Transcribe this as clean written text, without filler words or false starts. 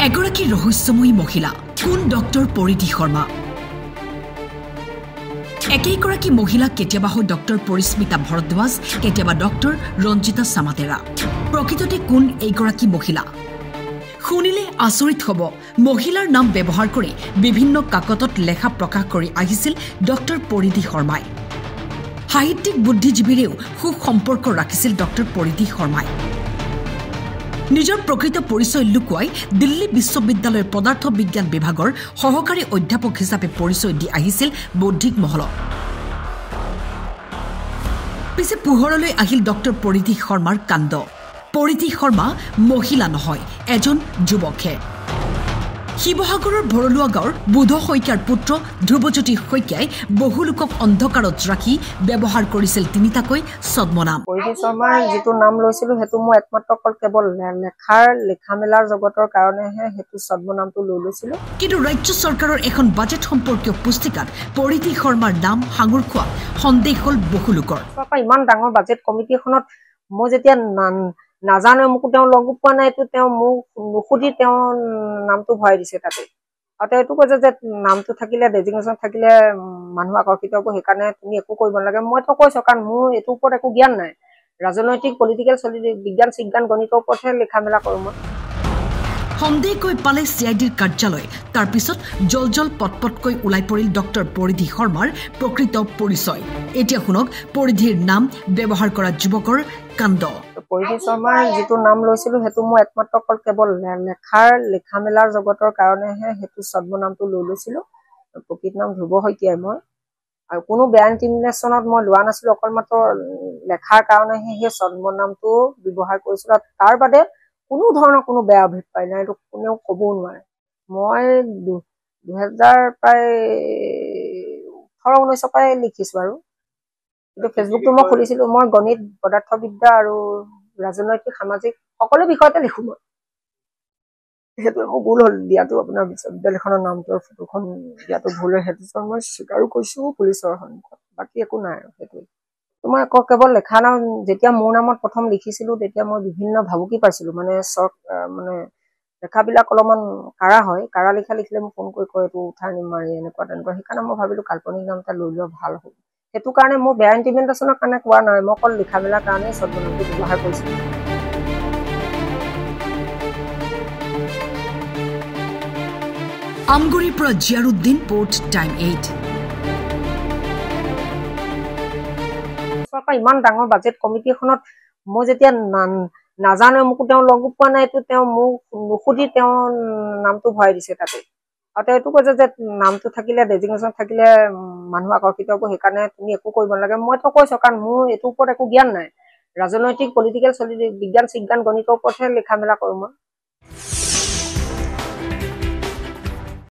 এগৰাকী ৰহস্যময়ী মহিলা কোন ডক্টৰ পৰিধি শৰ্মা একেইগৰাকী মহিলা কেতিয়াবা হয় ডক্টৰ পৰিস্মিতা ভৰদ্বাজ কেতিয়াবা ডক্টৰ ৰঞ্জিতা সামাতেৰা প্ৰকৃততে কোন এইগৰাকী মহিলা শুনিলে আচৰিত হ'ব মহিলাৰ নাম ব্যৱহাৰ কৰি বিভিন্ন কাকতত লেখা প্ৰকাশ কৰি আহিছিল ডক্টৰ পৰিধি শৰ্মাই সাহিত্যিক বুদ্ধিজীৱীৰেও সুসম্পৰ্ক ৰাখিছিল ডক্টৰ পৰিধি শৰ্মাই নিজৰ প্ৰকৃত পৰিচয় লুকুৱাই দিল্লী বিশ্ববিদ্যালয়ৰ পদাৰ্থ বিজ্ঞান বিভাগৰ সহকাৰী অধ্যাপক হিচাপে পৰিচয় দি আহিছিল বৌদ্ধিক মহলত পিছে পোহৰলৈ আহিল ডক্টৰ পৰিধি শৰ্মাৰ কাণ্ড পৰিধি শৰ্মা মহিলা নহয় এজন যুৱকহে শিৱসাগৰৰ ভৰলুৱা গাঁৱৰ বুধ শইকীয়াৰ পুত্ৰ ধ্ৰুৱজ্যোতি শইকীয়াই বহু লোকক অন্ধকাৰত ৰাখি ব্যৱহাৰ কৰিছিল তিনিটাকৈ ছদ্মনাম পৰিধি শৰ্মাৰ যিটো নাম লৈছিলোঁ সেইটো মই একমাত্ৰ অকল কেৱল লিখা মেলাৰ জগতৰ কাৰণেহে সেইটো ছদ্মনামটো লৈ লৈছিলোঁ কিন্তু ৰাজ্য চৰকাৰৰ এখন বাজেট সম্পৰ্কীয় পুস্তিকাত পৰিধি শৰ্মাৰ নাম সাঙুৰ খোৱা সন্দেহ হ'ল বহু লোকৰ ইমান ডাঙৰ বাজেট কমিটি এখনত মই যেতিয়া নাজানো মোকো তেওঁ লগ পোৱা নাই এইটো তেওঁ মোক নুসুধি তেওঁ নামটো ভৰাই দিছে তাতে আৰু তেওঁ এইটো কৈছে যে নামটো থাকিলে ডেজিগনেশ্যন থাকিলে মানুহ আকৰ্ষিত হ'ব সেইকাৰণে তুমি একো কৰিব নালাগে মইতো কৈছোঁ কাৰণ মোৰ এইটোৰ ওপৰত একো জ্ঞান নাই ৰাজনৈতিক পলিটিকেল বিজ্ঞান চিজ্ঞান গণিতৰ ওপৰতহে লিখা মেলা কৰোঁ মই সন্দেহ কৈ পালে CIDৰ কাৰ্যালয় তাৰ পিছত জল পটপটকৈ ওলাই পৰিল ডক্টৰ পৰিধি শৰ্মাৰ প্ৰকৃত পৰিচয় এতিয়া শুনক পৰিধিৰ নাম ব্যৱহাৰ কৰা যুৱকৰ কাণ্ড পৰিধি শৰ্মাৰ যিটো নাম লৈছিলোঁ সেইটো মই একমাত্ৰ অকল কেৱল লিখা মেলাৰ জগতৰ কাৰণেহে সেইটো ছদ্মনামটো লৈ লৈছিলোঁ প্ৰকৃত নাম ধ্ৰুৱ শইকীয়াই মই আৰু কোনো বেয়া ইণ্টিমিনেশ্যনত মই লোৱা নাছিলোঁ অকল মাত্ৰ লেখাৰ কাৰণেহে সেই ছদ্মনামটো ব্যৱহাৰ কৰিছিলোঁ আৰু তাৰ বাদে কোনো ধৰণৰ কোনো বেয়া অভিপ্ৰায় নাই এইটো কোনেও ক'বও নোৱাৰে মই 2000 প্ৰায় 18-19 পৰাই লিখিছোঁ আৰু কিন্তু ফেচবুকটো মই খুলিছিলোঁ মই গণিত পদাৰ্থবিদ্যা আৰু ৰাজনৈতিক সামাজিক সকলো বিষয়তে লিখোঁ মই সেইটো মোৰ ভুল হ'ল দিয়াটো আপোনাৰ বিশ্ববিদ্যালয়খনৰ নামটোৰ ফটোখন দিয়াটো ভুল হয় সেইটো মই স্বীকাৰো কৰিছোঁ পুলিচৰ সন্মুখত বাকী একো নাই আৰু সেইটোৱে মই আকৌ কেৱল লেখা নাম যেতিয়া মোৰ নামত প্ৰথম লিখিছিলোঁ তেতিয়া মই বিভিন্ন ভাবুকি পাইছিলোঁ মানে মানে লেখাবিলাক অলপমান কাঢ়া হয় কাঢ়া লিখিলে মোক ফোন কৰি কয় এইটো উঠাই মাৰি এনেকুৱা তেনেকুৱা সেইকাৰণে মই ভাবিলোঁ কাল্পনিক নাম এটা লৈ লোৱা ভাল হ'ব সেইটো কাৰণে মোৰ বেয়া ইণ্টিমিনেশ্যনৰ কাৰণে কোৱা নাই মই অকল লিখা মেলাৰ কাৰণে ছদ্মনামটো ব্যৱহাৰ কৰিছিলোঁ আমগুৰিৰ পৰা জিয়াৰুদ্দিন পোৰ্ট টাইম 8 ইমান ডাঙৰ বাজেট কমিটি এখনত মই যেতিয়া নাজানো মোকো তেওঁ লগ পোৱা নাই এইটো তেওঁ মোক নুসুধি তেওঁ নামটো ভৰাই দিছে তাতে আৰু তেওঁ এইটো কৈছে যে নামটো থাকিলে ডেজিগনেশ্যন থাকিলে মানুহ আকৰ্ষিত হ'ব সেইকাৰণে তুমি একো কৰিব নালাগে মইতো কৈছোঁ কাৰণ মোৰ এইটোৰ ওপৰত একো জ্ঞান নাই ৰাজনৈতিক পলিটিকেল বিজ্ঞান চিজ্ঞান গণিতৰ ওপৰতহে লিখা মেলা কৰোঁ মই